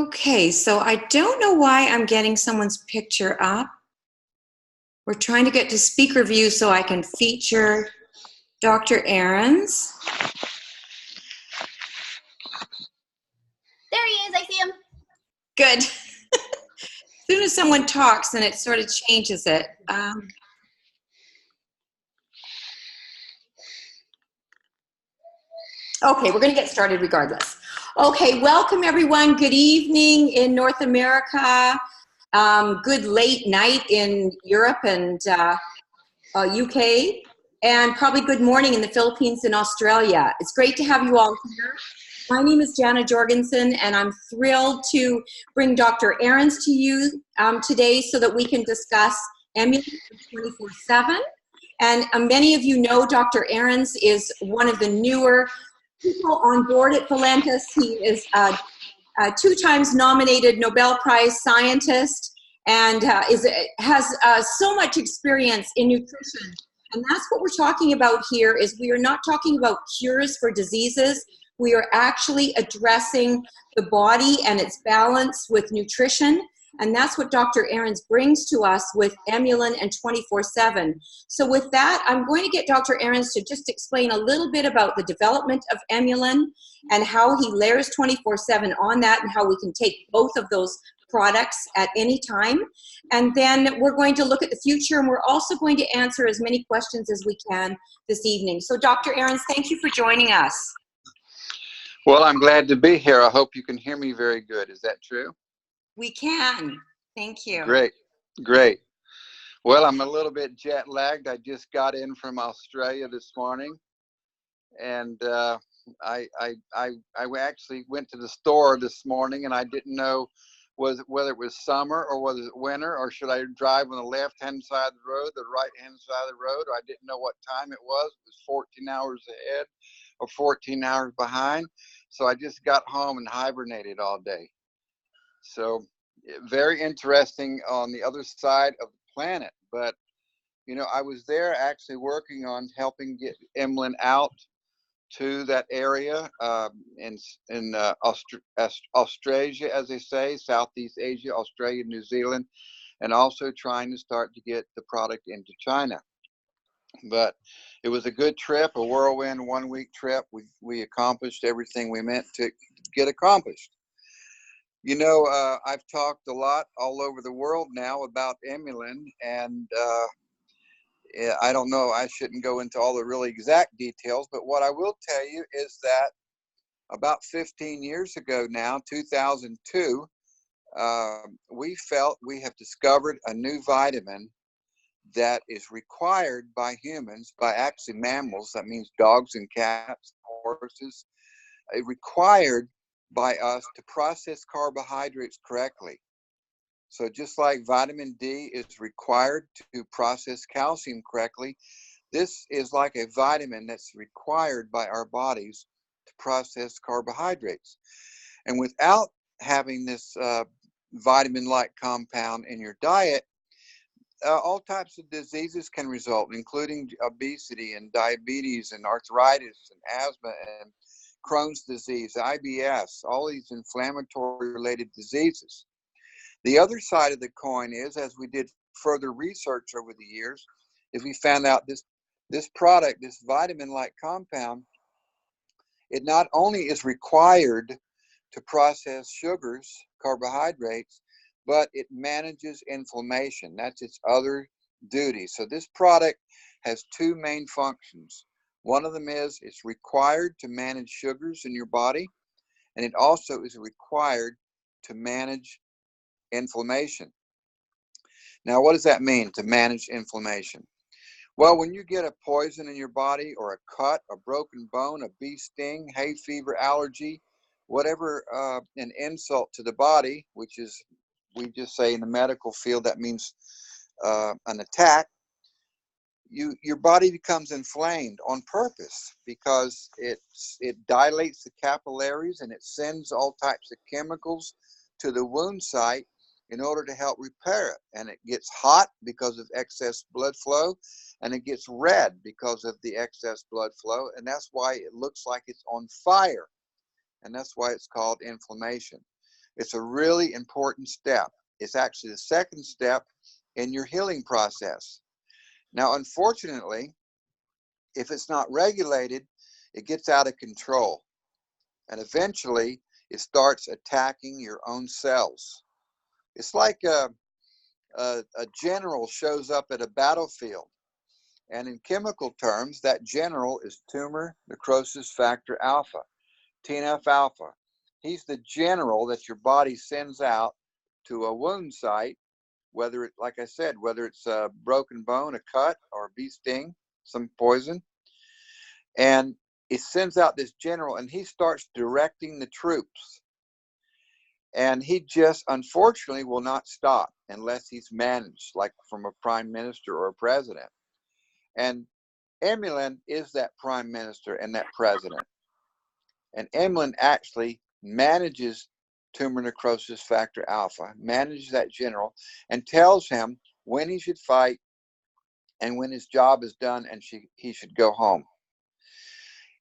Okay, so I don't know why I'm getting someone's picture up. We're trying to get to speaker view so I can feature Dr. Ahrens. There he is, I see him. Good. As soon as someone talks, then it sort of changes it. Okay, we're going to get started regardless. Okay, welcome everyone. Good evening in North America. Good late night in Europe and UK, and probably good morning in the Philippines and Australia. It's great to have you all here. My name is Jana Jorgenson, and I'm thrilled to bring Dr. Ahrens to you today so that we can discuss Emulin 24/7. And many of you know Dr. Ahrens is one of the newer people on board at Valentus. He is a 2 times nominated Nobel Prize scientist and has so much experience in nutrition. And that's what we're talking about here. Is we are not talking about cures for diseases. We are actually addressing the body and its balance with nutrition. And that's what Dr. Ahrens brings to us with Emulin and 24/7. So with that, I'm going to get Dr. Ahrens to just explain a little bit about the development of Emulin and how he layers 24/7 on that and how we can take both of those products at any time. And then we're going to look at the future, and we're also going to answer as many questions as we can this evening. So Dr. Ahrens, thank you for joining us. Well, I'm glad to be here. I hope you can hear me very good. Is that true? We can. Thank you. Great, great. Well, I'm a little bit jet lagged. I just got in from Australia this morning, and I actually went to the store this morning, and I didn't know whether it was summer or was it winter, or should I drive on the left-hand side of the road, the right-hand side of the road, or I didn't know what time it was. It was 14 hours ahead or 14 hours behind. So I just got home and hibernated all day. So very interesting on the other side of the planet. But, you know, I was there actually working on helping get Emulin out to that area in Australia, as they say, Southeast Asia, Australia, New Zealand, and also trying to start to get the product into China. But it was a good trip, a whirlwind 1-week trip. We accomplished everything we meant to get accomplished. You know, I've talked a lot all over the world now about Emulin, and I don't know, I shouldn't go into all the really exact details, but what I will tell you is that about 15 years ago now, 2002, we felt we have discovered a new vitamin that is required by humans, by actually mammals, that means dogs and cats, horses, required by us to process carbohydrates correctly. So just like vitamin D is required to process calcium correctly, this is like a vitamin that's required by our bodies to process carbohydrates. And without having this vitamin-like compound in your diet, all types of diseases can result, including obesity and diabetes and arthritis and asthma and Crohn's disease, IBS, all these inflammatory related diseases. The other side of the coin is, as we did further research over the years, is we found out this product, this vitamin-like compound, it not only is required to process sugars, carbohydrates, but it manages inflammation. That's its other duty. So this product has 2 main functions. One of them is it's required to manage sugars in your body, and it also is required to manage inflammation. Now, what does that mean, to manage inflammation? Well, when you get a poison in your body, or a cut, a broken bone, a bee sting, hay fever, allergy, whatever, an insult to the body, which is, we just say in the medical field, that means an attack, your body becomes inflamed on purpose, because it dilates the capillaries and it sends all types of chemicals to the wound site in order to help repair it. And it gets hot because of excess blood flow, and it gets red because of the excess blood flow, and that's why it looks like it's on fire, and that's why it's called inflammation. It's a really important step. It's actually the second step in your healing process. Now, unfortunately, if it's not regulated, it gets out of control. And eventually, it starts attacking your own cells. It's like a general shows up at a battlefield. And in chemical terms, that general is tumor necrosis factor alpha, TNF alpha. He's the general that your body sends out to a wound site, whether it, like I said, whether it's a broken bone, a cut, or a bee sting, some poison. And it sends out this general, and he starts directing the troops. And he just, unfortunately, will not stop unless he's managed, like from a prime minister or a president. And Emulin is that prime minister and that president. And Emulin actually manages tumor necrosis factor alpha, manages that general, and tells him when he should fight and when his job is done and he should go home.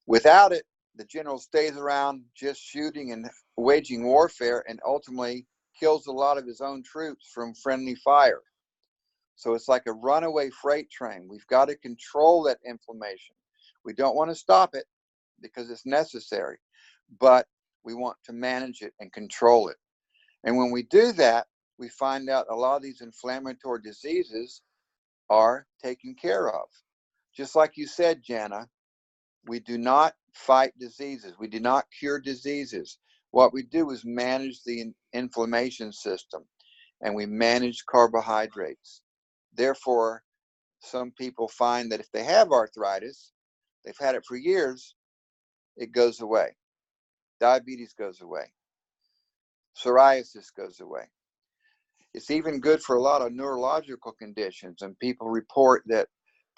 Without it, the general stays around just shooting and waging warfare, and ultimately kills a lot of his own troops from friendly fire. So it's like a runaway freight train. We've got to control that inflammation. We don't want to stop it because it's necessary, but we want to manage it and control it. And when we do that, we find out a lot of these inflammatory diseases are taken care of. Just like you said, Jana, we do not fight diseases. We do not cure diseases. What we do is manage the inflammation system, and we manage carbohydrates. Therefore, some people find that if they have arthritis, they've had it for years, it goes away. Diabetes goes away. Psoriasis goes away. It's even good for a lot of neurological conditions, and people report that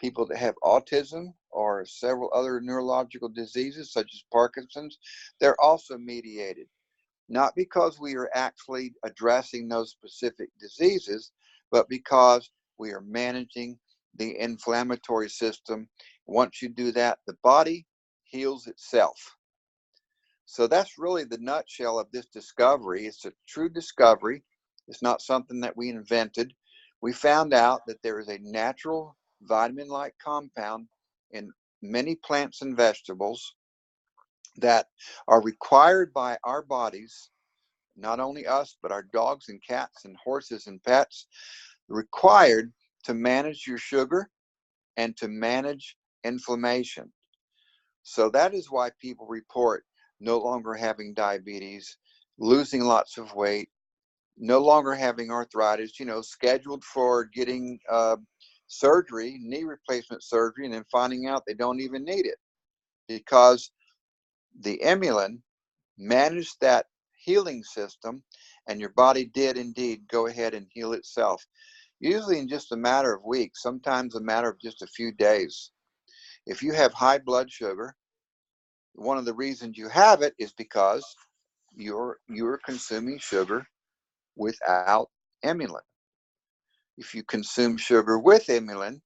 people that have autism or several other neurological diseases such as Parkinson's, they're also mediated. Not because we are actually addressing those specific diseases, but because we are managing the inflammatory system. Once you do that, the body heals itself. So that's really the nutshell of this discovery. It's a true discovery. It's not something that we invented. We found out that there is a natural vitamin-like compound in many plants and vegetables that are required by our bodies, not only us, but our dogs and cats and horses and pets, required to manage your sugar and to manage inflammation. So that is why people report no longer having diabetes, losing lots of weight, no longer having arthritis, scheduled for getting surgery, knee replacement surgery, and then finding out they don't even need it because the Emulin managed that healing system, and your body did indeed go ahead and heal itself, usually in just a matter of weeks, sometimes a matter of just a few days. If you have high blood sugar, one of the reasons you have it is because you're consuming sugar without Emulin. If you consume sugar with Emulin,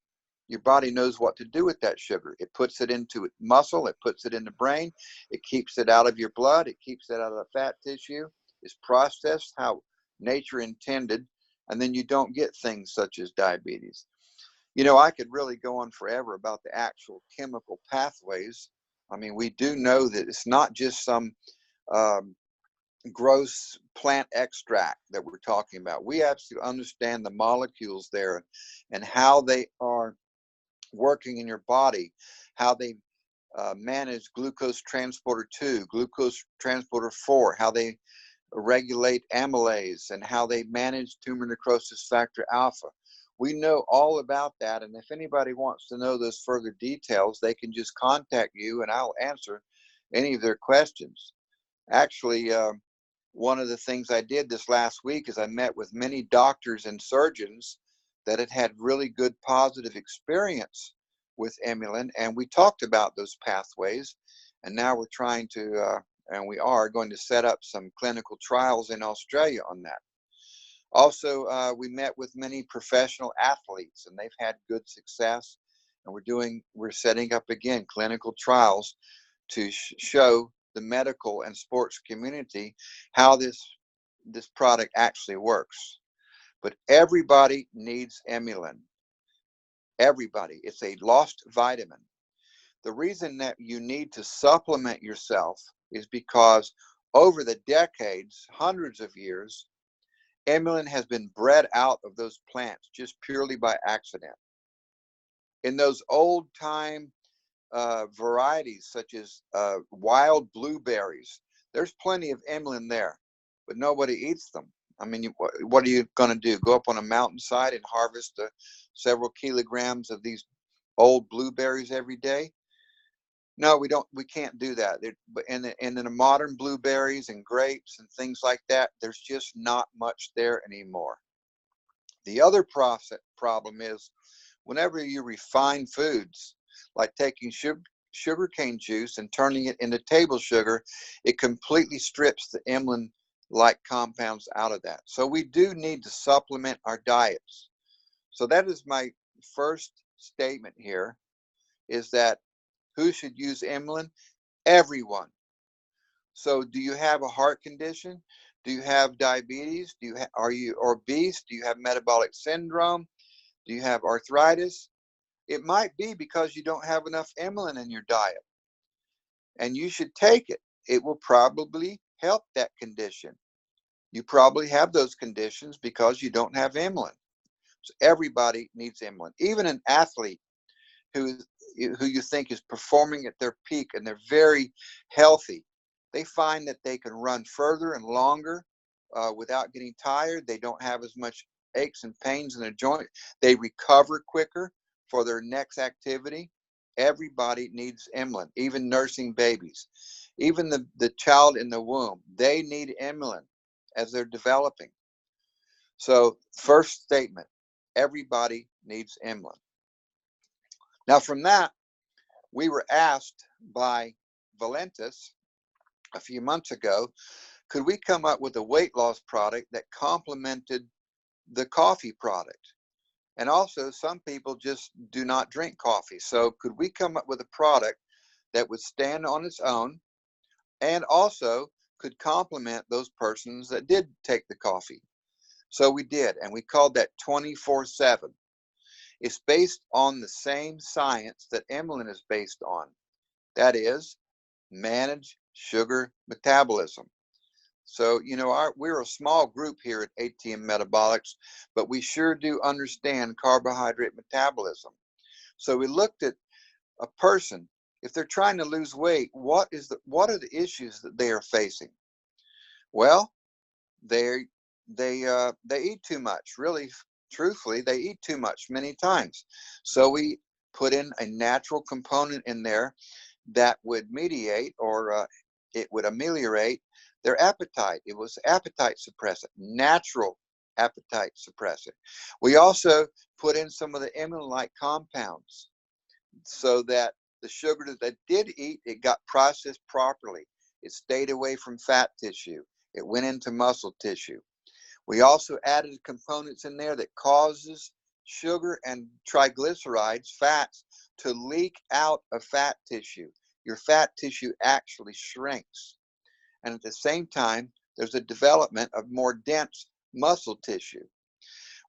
your body knows what to do with that sugar. It puts it into muscle, it puts it in the brain, it keeps it out of your blood, it keeps it out of the fat tissue. It's processed how nature intended, and then you don't get things such as diabetes. I could really go on forever about the actual chemical pathways. I mean, we do know that it's not just some gross plant extract that we're talking about. We absolutely understand the molecules there and how they are working in your body, how they manage glucose transporter 2, glucose transporter 4, how they regulate amylase, and how they manage tumor necrosis factor alpha. We know all about that, and if anybody wants to know those further details, they can just contact you and I'll answer any of their questions. Actually, one of the things I did this last week is I met with many doctors and surgeons that had had really good positive experience with Emulin, and we talked about those pathways, and now we're trying to, and we are going to set up some clinical trials in Australia on that. Also, we met with many professional athletes, and they've had good success, and we're setting up again clinical trials to show the medical and sports community how this this product actually works. But everybody needs Emulin. Everybody. It's a lost vitamin. The reason that you need to supplement yourself is because over the decades, hundreds of years, Emulin has been bred out of those plants just purely by accident. In those old time varieties, such as wild blueberries, there's plenty of Emulin there, but nobody eats them. I mean, what are you going to do? Go up on a mountainside and harvest several kilograms of these old blueberries every day? No, we don't. We can't do that. And in the modern blueberries and grapes and things like that, there's just not much there anymore. The other problem is whenever you refine foods, like taking sugarcane juice and turning it into table sugar, it completely strips the Emulin-like compounds out of that. So we do need to supplement our diets. So that is my first statement here, is that who should use Emulin? Everyone. So do you have a heart condition? Do you have diabetes? Are you obese? Do you have metabolic syndrome? Do you have arthritis? It might be because you don't have enough Emulin in your diet, and you should take it. It will probably help that condition. You probably have those conditions because you don't have Emulin. So everybody needs Emulin. Even an athlete who you think is performing at their peak and they're very healthy, they find that they can run further and longer without getting tired. They don't have as much aches and pains in their joint. They recover quicker for their next activity. Everybody needs Emulin, even nursing babies. Even the child in the womb, they need Emulin as they're developing. So first statement, everybody needs Emulin. Now from that, we were asked by Valentus a few months ago, could we come up with a weight loss product that complemented the coffee product? And also, some people just do not drink coffee. So could we come up with a product that would stand on its own and also could complement those persons that did take the coffee? So we did, and we called that 24/7. It's based on the same science that Emulin is based on. That is, manage sugar metabolism. So, you know, we're a small group here at ATM Metabolics, but we sure do understand carbohydrate metabolism. So we looked at a person, if they're trying to lose weight, what are the issues that they are facing? Well, they eat too much. Really, truthfully, they eat too much many times. So we put in a natural component in there that would mediate, or it would ameliorate their appetite. It was appetite suppressant, natural appetite suppressant. We also put in some of the Emulin-like compounds so that the sugar that they did eat, it got processed properly. It stayed away from fat tissue. It went into muscle tissue. We also added components in there that causes sugar and triglycerides, fats, to leak out of fat tissue. Your fat tissue actually shrinks. And at the same time, there's a development of more dense muscle tissue.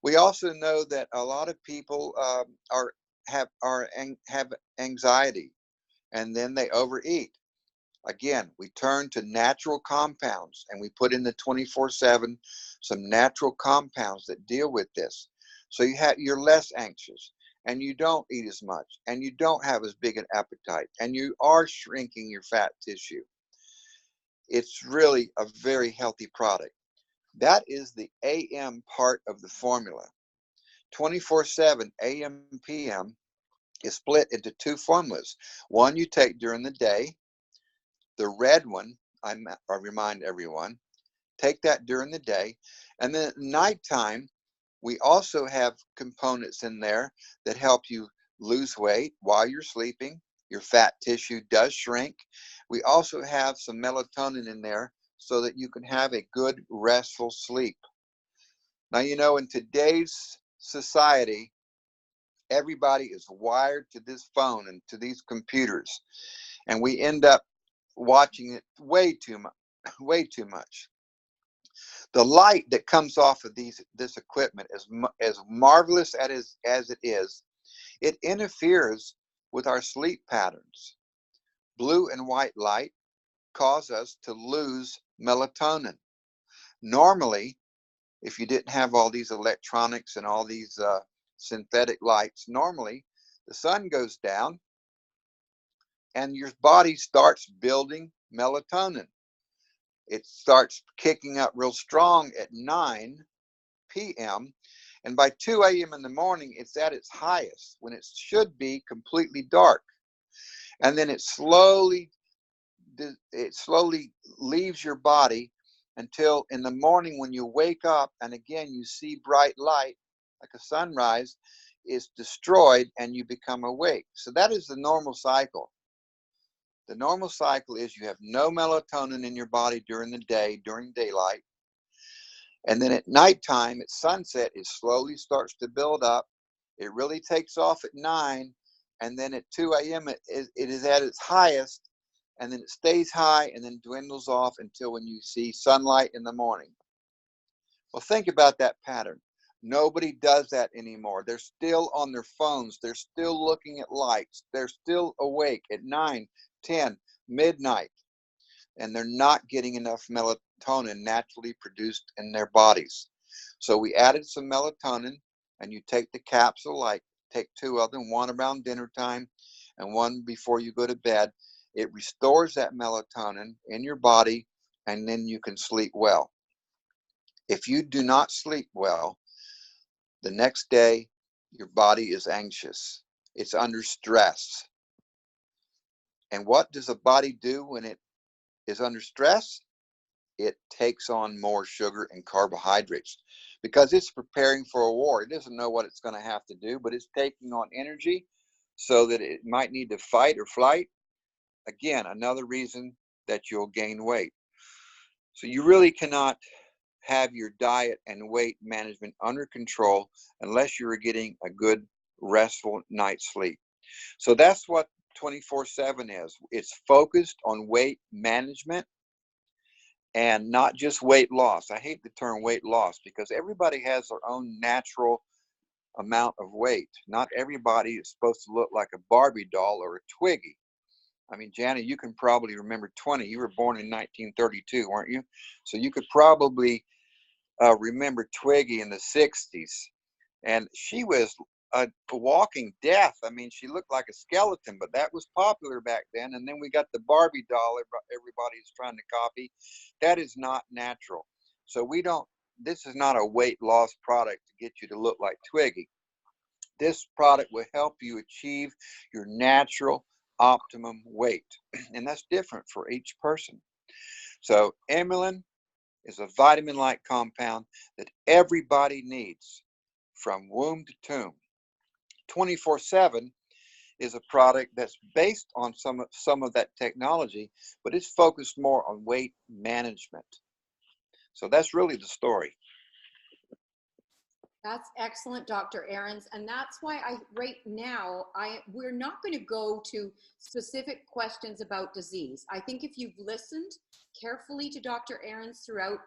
We also know that a lot of people have anxiety, and then they overeat. Again, we turn to natural compounds, and we put in the 24/7 some natural compounds that deal with this. So you're less anxious, and you don't eat as much, and you don't have as big an appetite, and you are shrinking your fat tissue. It's really a very healthy product. That is the AM part of the formula. 24/7 AM PM is split into two formulas. One you take during the day. The red one, I remind everyone, take that during the day. And then at nighttime, we also have components in there that help you lose weight while you're sleeping. Your fat tissue does shrink. We also have some melatonin in there so that you can have a good, restful sleep. Now, you know, in today's society, everybody is wired to this phone and to these computers, and we end up watching it way too much. The light that comes off of this equipment, as marvelous as it is, it interferes with our sleep patterns. Blue and white light cause us to lose melatonin. Normally, if you didn't have all these electronics and all these synthetic lights, normally the sun goes down and your body starts building melatonin. It starts kicking up real strong at 9 p.m. and by 2 a.m. in the morning, it's at its highest when it should be completely dark. And then it slowly leaves your body until in the morning when you wake up and again you see bright light like a sunrise is destroyed and you become awake. So that is the normal cycle. The normal cycle is you have no melatonin in your body during the day, during daylight. And then at nighttime, at sunset, it slowly starts to build up. It really takes off at 9. And then at 2 a.m., it is at its highest. And then it stays high and then dwindles off until when you see sunlight in the morning. Well, think about that pattern. Nobody does that anymore. They're still on their phones. They're still looking at lights. They're still awake at 9, 10, midnight. And they're not getting enough melatonin naturally produced in their bodies. So we added some melatonin, and you take the capsule, like take 2 of them, one around dinner time and one before you go to bed. It restores that melatonin in your body, and then you can sleep well. If you do not sleep well, the next day your body is anxious. It's under stress. And what does the body do when it is under stress? It takes on more sugar and carbohydrates because it's preparing for a war. It doesn't know what it's going to have to do, but it's taking on energy so that it might need to fight or flight. Again, another reason that you'll gain weight. So you really cannot have your diet and weight management under control unless you're getting a good restful night's sleep. So that's what 24/7 is. It's focused on weight management and not just weight loss. I hate the term weight loss because everybody has their own natural amount of weight. Not everybody is supposed to look like a Barbie doll or a Twiggy. I mean, Jana, you can probably remember 20. You were born in 1932, weren't you? So you could probably remember Twiggy in the 60s. And she was a walking death. I mean, she looked like a skeleton, but that was popular back then. And then we got the Barbie doll everybody's trying to copy. That is not natural. So this is not a weight loss product to get you to look like Twiggy. This product will help you achieve your natural optimum weight. And that's different for each person. So Emulin is a vitamin-like compound that everybody needs from womb to tomb. 24/7 is a product that's based on some of that technology, but it's focused more on weight management. So that's really the story. That's excellent, Dr. Ahrens, and that's why right now we're not going to go to specific questions about disease. I think if you've listened carefully to Dr. Ahrens throughout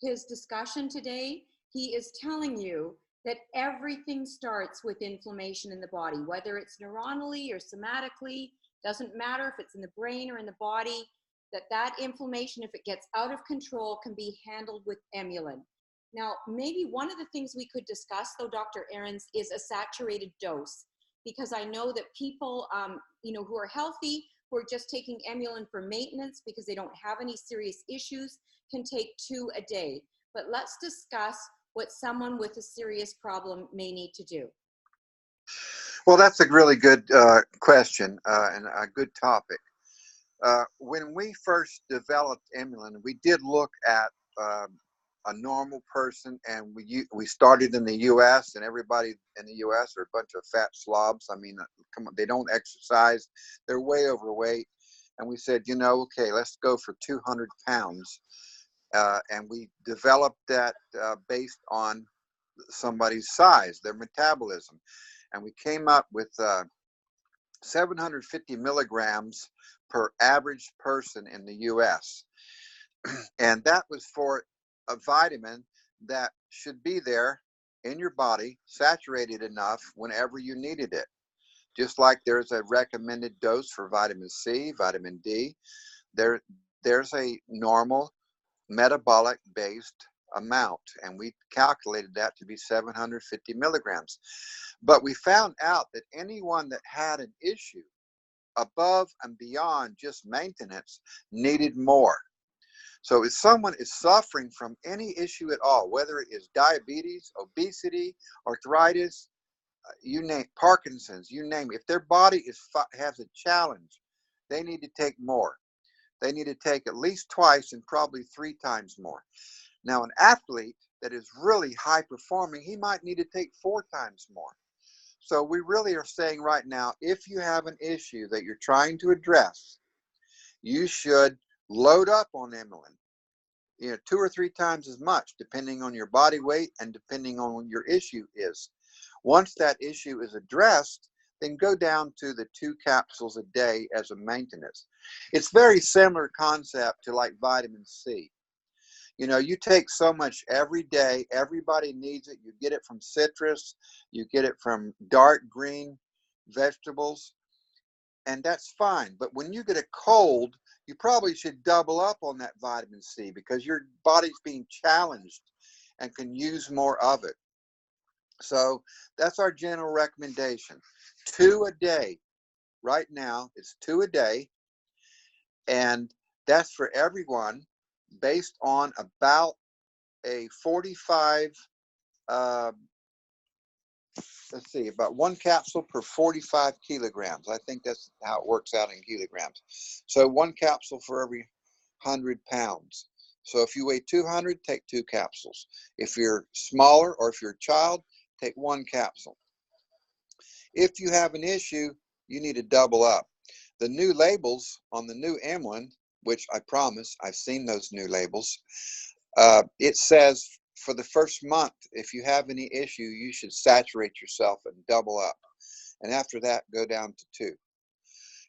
his discussion today, he is telling you that everything starts with inflammation in the body, whether it's neuronally or somatically, doesn't matter if it's in the brain or in the body, that inflammation, if it gets out of control, can be handled with Emulin. Now, maybe one of the things we could discuss, though, Dr. Ahrens, is a saturated dose, because I know that people, who are healthy, who are just taking Emulin for maintenance because they don't have any serious issues, can take 2 a day. But let's discuss what someone with a serious problem may need to do. Well, that's a really good question and a good topic. When we first developed Emulin, we did look at a normal person, and we started in the U.S., and everybody in the U.S. are a bunch of fat slobs. I mean, come on, they don't exercise, they're way overweight, and we said, okay, let's go for 200 pounds, and we developed that based on somebody's size, their metabolism, and we came up with 750 milligrams per average person in the U.S. And that was for a vitamin that should be there in your body, saturated enough whenever you needed it. Just like there's a recommended dose for vitamin C, vitamin D, there's a normal metabolic based amount, and we calculated that to be 750 milligrams. But we found out that anyone that had an issue above and beyond just maintenance needed more. So if someone is suffering from any issue at all, whether it is diabetes, obesity, arthritis, you name Parkinson's, you name it, if their body has a challenge, they need to take more. They need to take at least twice and probably 3 times more. Now, an athlete that is really high performing, he might need to take 4 times more. So we really are saying right now, if you have an issue that you're trying to address, you should load up on Emulin, 2 or 3 times as much, depending on your body weight and depending on what your issue is. Once that issue is addressed, then go down to the 2 capsules a day as a maintenance. It's very similar concept to like vitamin C. You take so much every day. Everybody needs it. You get it from citrus. You get it from dark green vegetables. And that's fine. But when you get a cold, you probably should double up on that vitamin C because your body's being challenged and can use more of it. So that's our general recommendation. 2 a day. Right now, it's 2 a day. And that's for everyone based on about a 45, about 1 capsule per 45 kilograms. I think that's how it works out in kilograms. So 1 capsule for every 100 pounds. So if you weigh 200, take 2 capsules. If you're smaller or if you're a child, take 1 capsule. If you have an issue, you need to double up. The new labels on the new Emulin, which I promise, I've seen those new labels, it says for the first month, if you have any issue, you should saturate yourself and double up. And after that, go down to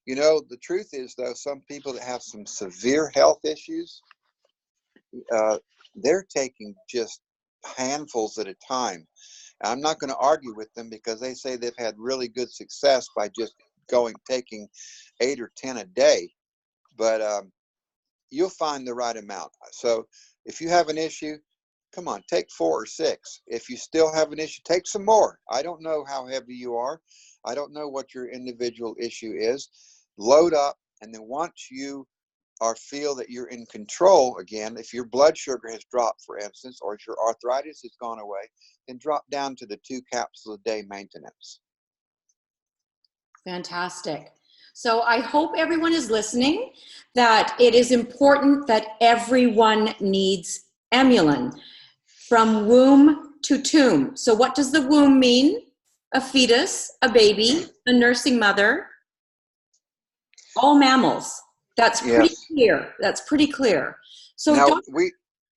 2. The truth is, though, some people that have some severe health issues, they're taking just handfuls at a time. I'm not going to argue with them because they say they've had really good success by just taking 8 or 10 a day. But you'll find the right amount. So if you have an issue, come on, take 4 or 6. If you still have an issue, take some more. I don't know how heavy you are. I don't know what your individual issue is. Load up, and then once you feel that you're in control again, if your blood sugar has dropped, for instance, or if your arthritis has gone away, then drop down to the 2 capsules a day maintenance. Fantastic. So I hope everyone is listening, that it is important that everyone needs Emulin from womb to tomb. So what does the womb mean? A fetus, a baby, a nursing mother, all mammals. That's pretty clear. That's pretty clear. So now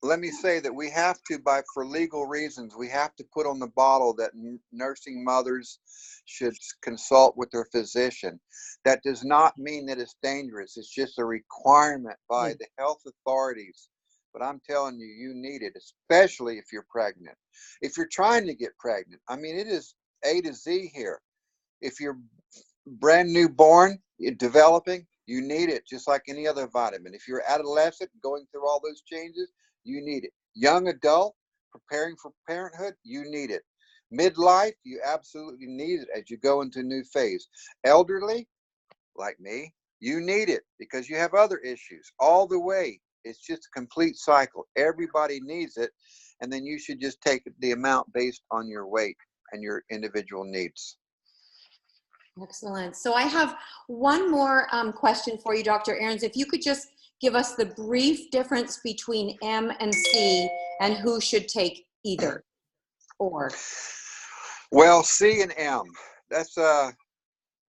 let me say that we have to, for legal reasons, we have to put on the bottle that nursing mothers should consult with their physician. That does not mean that it's dangerous. It's just a requirement by the health authorities. But I'm telling you, you need it, especially if you're pregnant. If you're trying to get pregnant, I mean, it is A to Z here. If you're brand new born, you're developing, you need it just like any other vitamin. If you're adolescent going through all those changes, you need it. Young adult preparing for parenthood, you need it. Midlife, you absolutely need it as you go into a new phase. Elderly, like me, you need it because you have other issues all the way. It's just a complete cycle. Everybody needs it. And then you should just take the amount based on your weight and your individual needs. Excellent. So I have one more question for you, Dr. Ahrens. If you could just give us the brief difference between M and C and who should take either or. Well, C and M, that's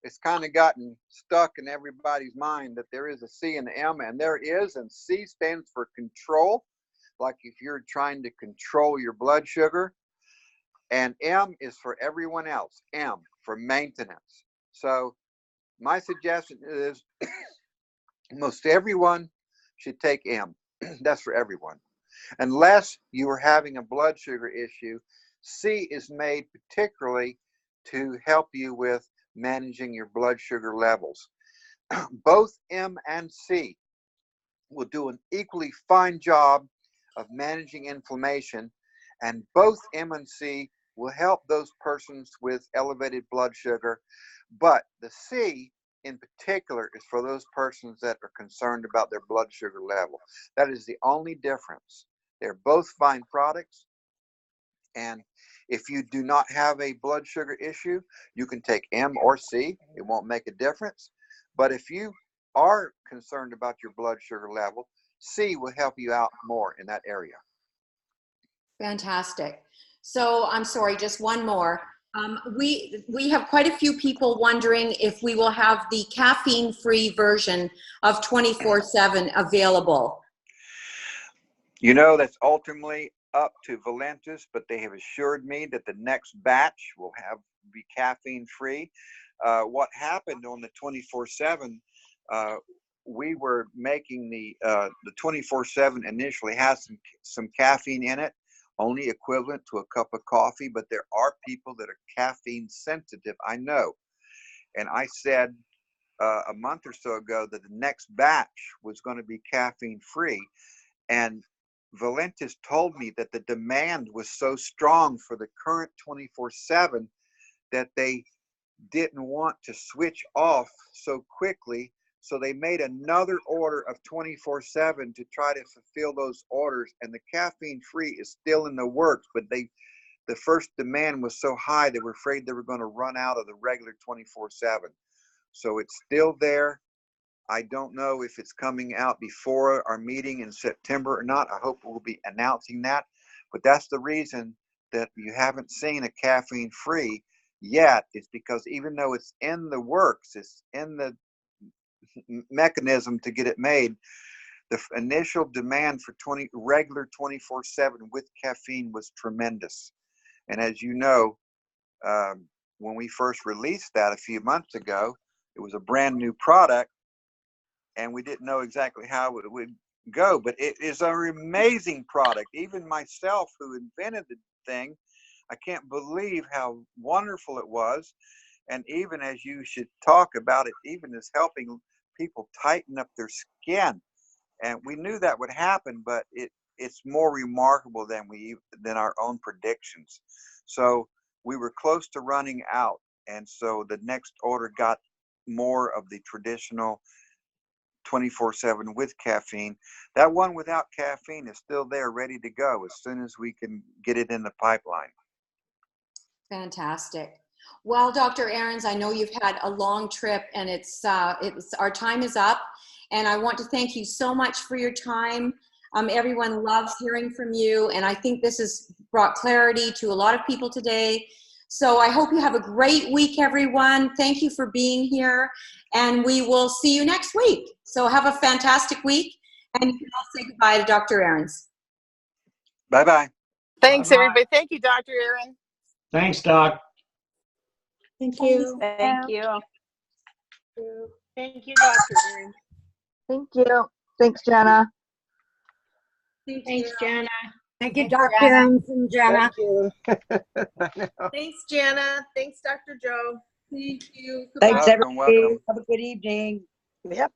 it's kind of gotten stuck in everybody's mind that there is a C and M, and there is, and C stands for control, like if you're trying to control your blood sugar, and M is for everyone else, M for maintenance. So my suggestion is most everyone should take M. That's for everyone. Unless you are having a blood sugar issue, C is made particularly to help you with managing your blood sugar levels. Both M and C will do an equally fine job of managing inflammation, and both M and C will help those persons with elevated blood sugar. But the C in particular is for those persons that are concerned about their blood sugar level. That is the only difference. They're both fine products, and if you do not have a blood sugar issue, you can take M or C. It won't make a difference. But if you are concerned about your blood sugar level, C will help you out more in that area. Fantastic. So I'm sorry, just one more. We have quite a few people wondering if we will have the caffeine-free version of 24/7 available. You know, that's ultimately up to Valentus, but they have assured me that the next batch will be caffeine-free. What happened on the 24/7, we were making the 24/7 initially has some caffeine in it, only equivalent to a cup of coffee, but there are people that are caffeine sensitive, I know. And I said a month or so ago that the next batch was going to be caffeine free. And Valentus told me that the demand was so strong for the current 24/7 that they didn't want to switch off so quickly. So they made another order of 24/7 to try to fulfill those orders. And the caffeine free is still in the works, but the first demand was so high they were afraid they were going to run out of the regular 24/7. So it's still there. I don't know if it's coming out before our meeting in September or not. I hope we'll be announcing that. But that's the reason that you haven't seen a caffeine free yet, is because even though it's in the works, it's in the mechanism to get it made, the initial demand for regular 24/7 with caffeine was tremendous. And as you know, when we first released that a few months ago, it was a brand new product, and we didn't know exactly how it would go, but it is an amazing product. Even myself, who invented the thing, I can't believe how wonderful it was. And even as you should talk about it, even as helping people tighten up their skin. And we knew that would happen, but it's more remarkable than our own predictions. So we were close to running out, and so the next order got more of the traditional 24/7 with caffeine. That one without caffeine is still there, ready to go as soon as we can get it in the pipeline. Fantastic. Well, Dr. Ahrens, I know you've had a long trip, and our time is up, and I want to thank you so much for your time. Everyone loves hearing from you, and I think this has brought clarity to a lot of people today. So I hope you have a great week, everyone. Thank you for being here, and we will see you next week. So have a fantastic week, and you can all say goodbye to Dr. Ahrens. Bye-bye. Thanks, everybody. Thank you, Dr. Ahrens. Thanks, Doc. Thank you. Thank you. Thank you, Dr. Ahrens. Thank you. Thanks, Jana. Thanks, Jana. Thank you, Dr. Ahrens and Jana. Thank you. Thanks, Jana. Thanks, Dr. Joe. Thank you. Thanks, Welcome, everybody. welcome. Have a good evening. Yep.